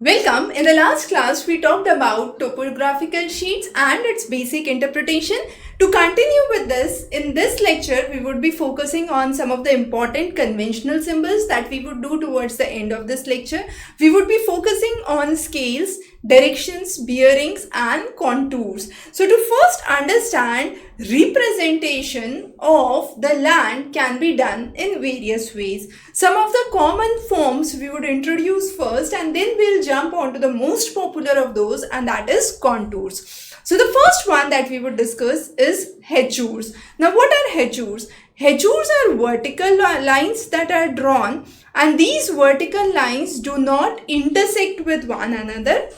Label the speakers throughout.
Speaker 1: Welcome. In the last class, we talked about topographical sheets and its basic interpretation. To continue with this, in this lecture, we would be focusing on some of the important conventional symbols that we would do towards the end of this lecture. We would be focusing on scales, directions, bearings and contours. So to first understand, representation of the land can be done in various ways. Some of the common forms we would introduce first, and then we'll jump on to the most popular of those, and that is contours. So the first one that we would discuss is hechures. Now what are hechures? Hechures are vertical lines that are drawn, and these vertical lines do not intersect with one another.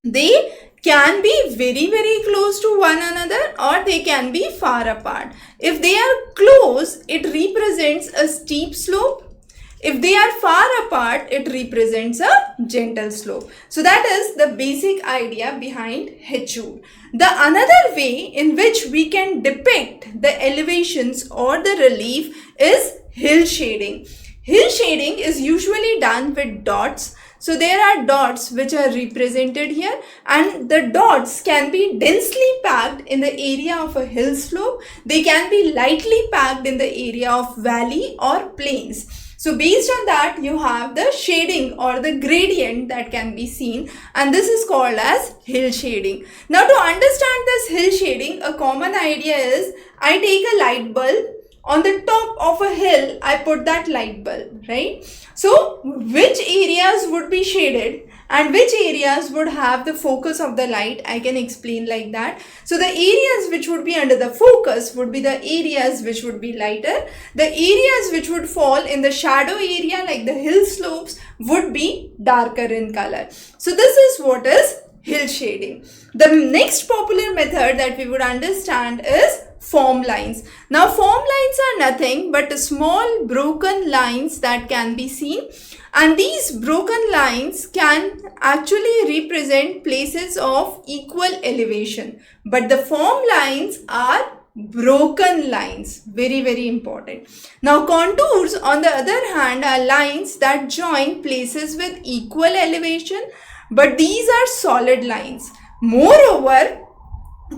Speaker 1: They can be very close to one another, or they can be far apart. If they are close, it represents a steep slope. If they are far apart, it represents a gentle slope. So that is the basic idea behind hechure. The another way in which we can depict the elevations or the relief is hill shading. Hill shading is usually done with dots. So there are dots which are represented here, and the dots can be densely packed in the area of a hill slope. They can be lightly packed in the area of valley or plains. So based on that, you have the shading or the gradient that can be seen, and this is called as hill shading. Now to understand this hill shading, a common idea is I take a light bulb. On the top of a hill, I put that light bulb, right? So which areas would be shaded and which areas would have the focus of the light, I can explain like that. So the areas which would be under the focus would be the areas which would be lighter. The areas which would fall in the shadow area, like the hill slopes, would be darker in color. So this is what is hill shading. The next popular method that we would understand is form lines. Now form lines are nothing but small broken lines that can be seen, and these broken lines can actually represent places of equal elevation, but the form lines are broken lines. Very important. Now contours on the other hand are lines that join places with equal elevation, but these are solid lines. Moreover,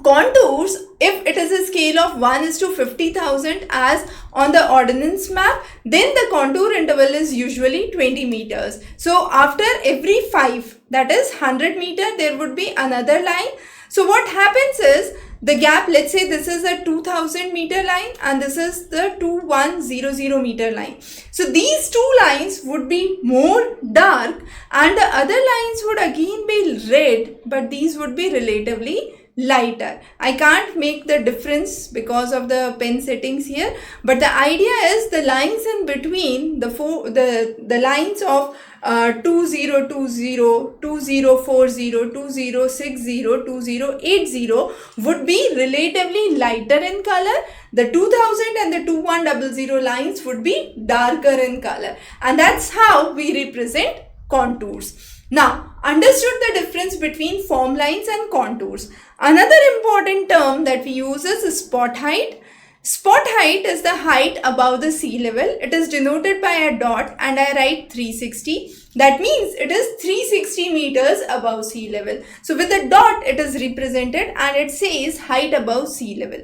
Speaker 1: contours, if it is a scale of 1:50,000 as on the ordnance map, then the contour interval is usually 20 meters. So after every 5, that is 100 meter, there would be another line. So what happens is the gap, let's say this is a 2000 meter line and this is the 2100 meter line. So these two lines would be more dark and the other lines would again be red, but these would be relatively lighter. I can't make the difference because of the pen settings here, but the idea is the lines in between, the lines of 2020, 2040, 2060, 2080 would be relatively lighter in color. The 2000 and the 2100 lines would be darker in color, and that's how we represent contours. Now, understood the difference between form lines and contours. Another important term that we use is spot height. Spot height is the height above the sea level. It is denoted by a dot and I write 360. That means it is 360 meters above sea level. So with the dot it is represented and it says height above sea level.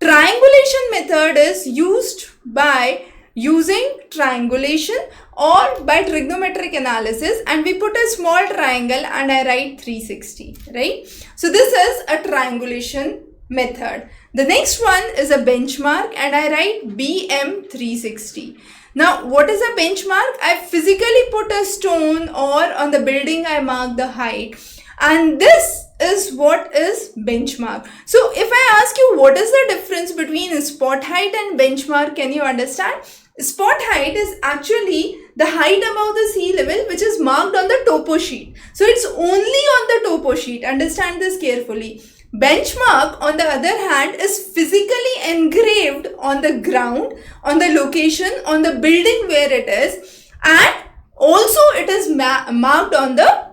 Speaker 1: Triangulation method is used by using triangulation or by trigonometric analysis, and we put a small triangle and I write 360, right? So this is a triangulation method. The next one is a benchmark and I write BM 360. Now what is a benchmark? I physically put a stone or on the building I mark the height, and this is what is benchmark. So if I ask you what is the difference between spot height and benchmark, can you understand? Spot height is actually the height above the sea level which is marked on the topo sheet. So it's only on the topo sheet. Understand this carefully. Benchmark, on the other hand, is physically engraved on the ground, on the location, on the building where it is, and also it is marked on the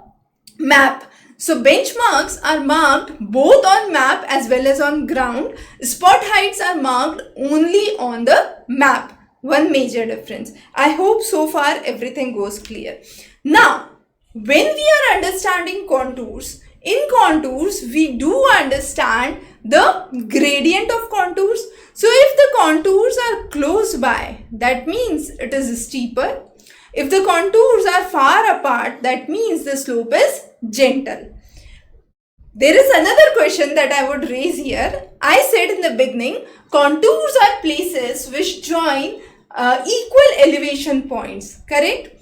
Speaker 1: map. So benchmarks are marked both on map as well as on ground. Spot heights are marked only on the map. One major difference. I hope so far everything goes clear. Now, when we are understanding contours, in contours we do understand the gradient of contours. So if the contours are close by, that means it is steeper. If the contours are far apart, that means the slope is gentle. There is another question that I would raise here. I said in the beginning, contours are places which join equal elevation points, correct?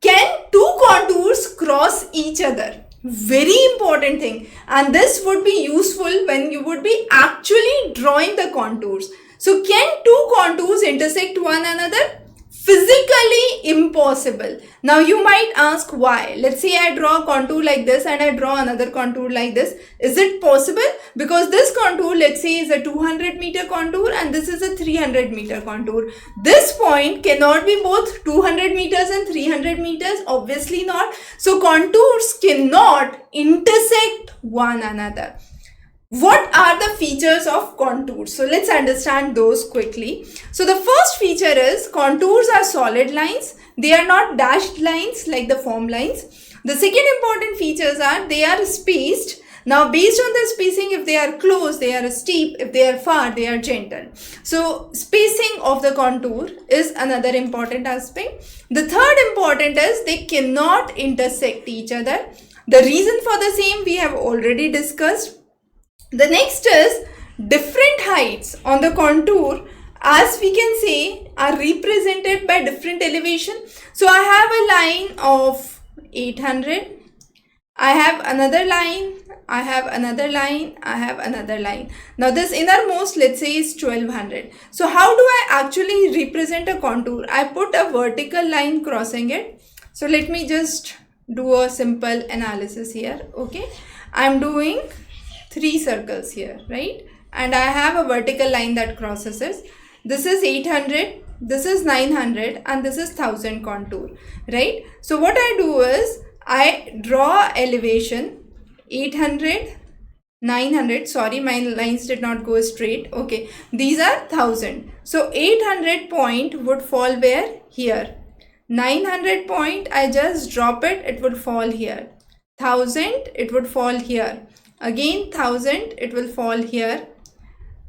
Speaker 1: Can two contours cross each other? Very important thing, and this would be useful when you would be actually drawing the contours. So can two contours intersect one another? Physically impossible. Now you might ask why. Let's say I draw a contour like this and I draw another contour like this. Is it possible? Because this contour, let's say, is a 200-meter contour and this is a 300-meter contour. This point cannot be both 200 meters and 300 meters. Obviously not. So contours cannot intersect one another. What are the features of contours? So let's understand those quickly. So the first feature is contours are solid lines. They are not dashed lines like the form lines. The second important features are they are spaced. Now based on the spacing, if they are close, they are steep. If they are far, they are gentle. So spacing of the contour is another important aspect. The third important is they cannot intersect each other. The reason for the same we have already discussed. The next is different heights on the contour, as we can say, are represented by different elevation. So I have a line of 800, I have another line, I have another line, I have another line. Now this innermost, let's say, is 1200. So how do I actually represent a contour? I put a vertical line crossing it. So let me just do a simple analysis here. Okay, I'm doing 3 circles here, right? And I have a vertical line that crosses it. This is 800, this is 900, and this is 1000 contour, right? So what I do is I draw elevation 800, 900. Sorry, my lines did not go straight. Okay, these are 1000. So 800 point would fall where? Here. 900 point, I just drop it, it would fall here. 1000, it would fall here. Again 1000, it will fall here.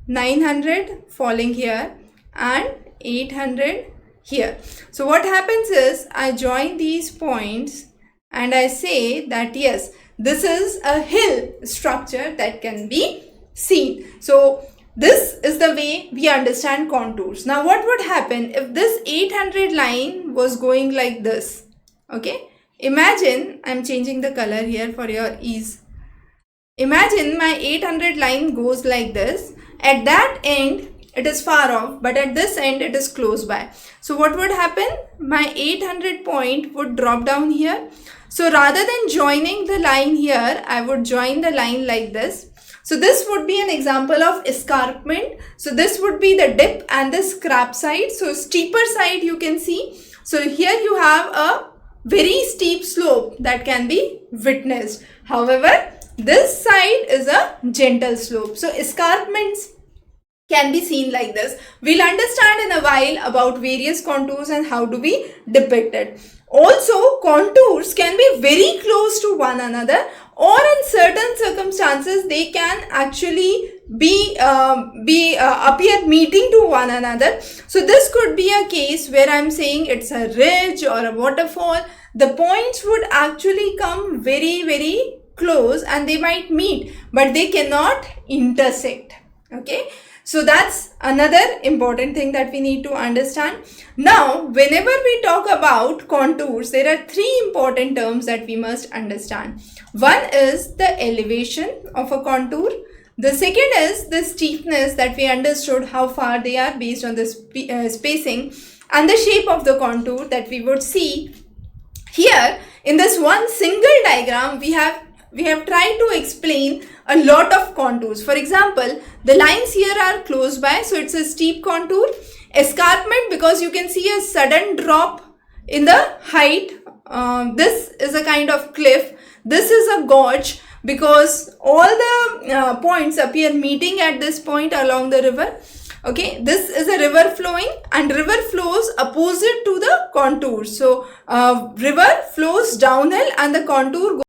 Speaker 1: 900 falling here, and 800 here. So what happens is I join these points and I say that yes, this is a hill structure that can be seen. So this is the way we understand contours. Now what would happen if this 800 line was going like this? Okay, imagine I'm changing the color here for your ease. Imagine my 800 line goes like this. At that end, it is far off, but at this end, it is close by. So what would happen? My 800 point would drop down here. So rather than joining the line here, I would join the line like this. So this would be an example of escarpment. So this would be the dip and the scrap side. So steeper side you can see. So here you have a very steep slope that can be witnessed. However, this side is a gentle slope. So escarpments can be seen like this. We'll understand in a while about various contours and how do we depict it. Also, contours can be very close to one another, or in certain circumstances they can actually appear meeting to one another. So this could be a case where I'm saying it's a ridge or a waterfall. The points would actually come very close and they might meet, but they cannot intersect. Okay, so that's another important thing that we need to understand. Now whenever we talk about contours, there are 3 important terms that we must understand. One is the elevation of a contour. The second is the steepness, that we understood how far they are based on the spacing, and the shape of the contour that we would see here. In this one single diagram, we have tried to explain a lot of contours. For example, the lines here are close by, so it's a steep contour. Escarpment, because you can see a sudden drop in the height. This is a kind of cliff. This is a gorge, because all the points appear meeting at this point along the river. Okay, this is a river flowing, and river flows opposite to the contour. So river flows downhill and the contour